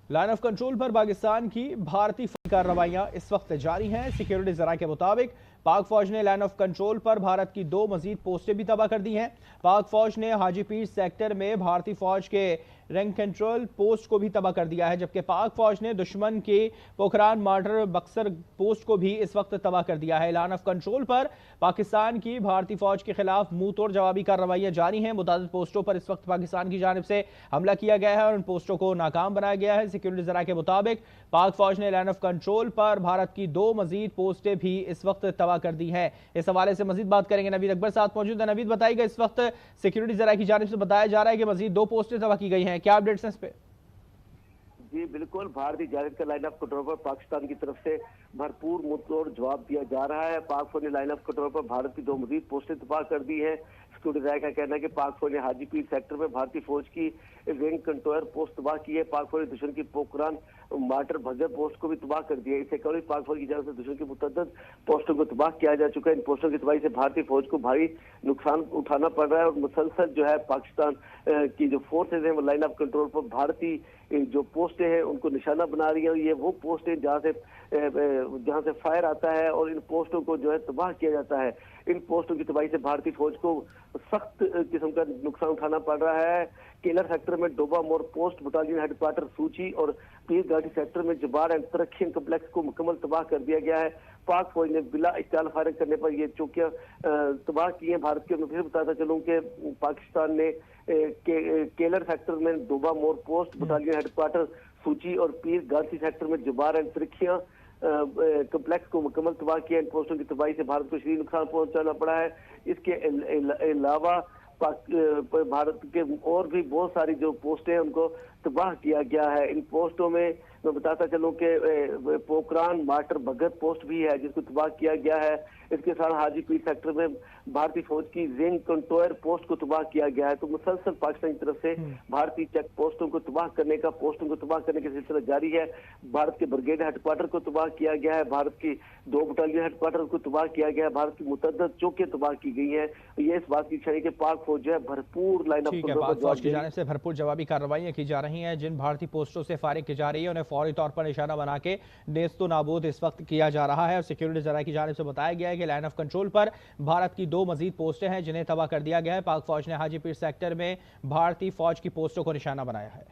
Line of control پر پاکستان کی بھارتی فوجی کارروائیاں اس وقت جاری ہیں۔ سیکیورٹی ذرائع کے مطابق پاک فوج نے لائن آف کنٹرول پر بھارت کی 2 مزید پوسٹیں بھی تباہ کر دی ہیں۔ پاک فوج نے حاجی پیر سیکٹر میں بھارتی فوج کے رینک کنٹرول پوسٹ کو بھی تباہ کر دیا ہے، جبکہ پاک فوج نے دشمن کی پوکھران مارٹر بکسر پوسٹ کو بھی اس وقت تباہ کر دیا ہے۔ لائن آف کنٹرول پر پاکستان کی بھارتی فوج کے خلاف منہ توڑ جوابی کارروائیاں جاری ہیں۔ متعدد پوسٹوں پر اس وقت پاکستان کی جانب سے حملہ کیا گیا ہے اور ان پوسٹوں کو ناکام بنایا گیا ہے۔ سیکیورٹی ذرائع کے مطابق پاک فوج نے لائن آف کنٹرول پر بھارت کی 2 مزید پوسٹیں بھی اس وقت تباہ کر دی ہیں۔ اس حوالے سے مزید بات کریں گے، نوید اکبر ساتھ موجود ہیں۔ نوید بتائیے گا، اس وقت سیکیورٹی ذرائع کی جانب سے بتایا جا رہا ہے کہ مزید 2 پوسٹیں تباہ کی گئی ہیں، کیا اپڈیٹس ہیں اس پہ؟ جی بالکل، بھارتی جانب کا لائن آف کنٹرول پر پاکستان کی طرف سے بھرپور منہ توڑ جواب دیا جا رہا ہے۔ پاک فوج نے لائن آف کنٹرول پر بھارت کی 2 مزید پوسٹیں تباہ کر دی ہیں۔ سیکورٹی ذرائع کا کہنا ہے کہ پاک فوج نے حاجی پیر سیکٹر میں بھارتی فوج کی رینک کنٹرول پوسٹ تباہ کی ہے۔ پاک فوج نے دشمن کی پوکھران مارٹر بھگر پوسٹ کو بھی تباہ کر دیا ہے۔ اس سے قبل پاک فوج کی جانب سے دشمن کی متعدد پوسٹوں کو تباہ کیا جا چکا ہے۔ ان پوسٹوں کی تباہی سے بھارتی فوج کو بھاری نقصان اٹھانا پڑ رہا ہے اور مسلسل جو ہے پاکستان کی جو فورسز ہیں وہ لائن آف کنٹرول پر بھارتی جو پوسٹیں ہیں ان کو نشانہ بنا رہی ہیں۔ یہ وہ پوسٹیں جہاں سے فائر آتا ہے اور ان پوسٹوں کو جو ہے تباہ کیا جاتا ہے۔ ان پوسٹوں کی تباہی سے بھارتی فوج کو سخت قسم کا نقصان اٹھانا پڑ رہا ہے۔ کیلر سیکٹر میں ڈوبا مور پوسٹ بٹالین ہیڈ کوارٹر سوچی اور پیر گھاٹی سیکٹر میں جبار اینڈ ترکھین کمپلیکس کو مکمل تباہ کر دیا گیا ہے۔ پاک فوج نے بلا اشتعال فائرنگ کرنے پر یہ چوکیاں تباہ کی ہیں۔ بھارت کے میں پھر بتاتا چلوں کہ پاکستان نے کیلر سیکٹر میں ڈوبا مور پوسٹ بٹالین ہیڈ کوارٹر سوچی اور پیر گھاٹی سیکٹر میں جبار اینڈ ترکھیاں کمپلیکس کو مکمل تباہ کیا۔ ان پوسٹوں کی تباہی سے بھارت کو شدید نقصان پہنچانا پڑا ہے۔ اس کے علاوہ بھارت کے اور بھی بہت ساری جو پوسٹیں ہیں ان کو تباہ کیا گیا ہے۔ ان پوسٹوں میں بتاتا چلوں کہ پوکھران مارٹر بھگت پوسٹ بھی ہے جس کو تباہ کیا گیا ہے۔ اس کے ساتھ حاجی پیر سیکٹر میں بھارتی فوج کی رینک کنٹرول پوسٹ کو تباہ کیا گیا ہے۔ تو مسلسل پاکستان کی طرف سے بھارتی چیک پوسٹوں کو تباہ کرنے کا سلسلہ جاری ہے۔ بھارت کے برگیڈ ہیڈ کوارٹر کو تباہ کیا گیا ہے، بھارت کی 2 بٹالین ہیڈ کوارٹر کو تباہ کیا گیا ہے، بھارت کی متعدد چوکیں تباہ کی گئی ہیں۔ یہ اس بات کی نشانی کہ پاک فوج جو ہے بھرپور لائن اپ ٹھیک ہے، پاک فوج کی جانب سے بھرپور جوابی کارروائیاں کی جا رہی ہیں۔ جن بھارتی پوسٹوں سے فائرنگ کی جا رہی ہے انہیں فوری طور پر نشانہ بنا کے نیست و نابود اس وقت کیا جا رہا ہے اور سیکیورٹی ذرائع کی جانب سے بتایا گیا ہے کہ لائن آف کنٹرول پر بھارت کی 2 مزید پوسٹیں ہیں جنہیں تباہ کر دیا گیا ہے۔ پاک فوج نے حاجی پیر سیکٹر میں بھارتی فوج کی پوسٹوں کو نشانہ بنایا ہے۔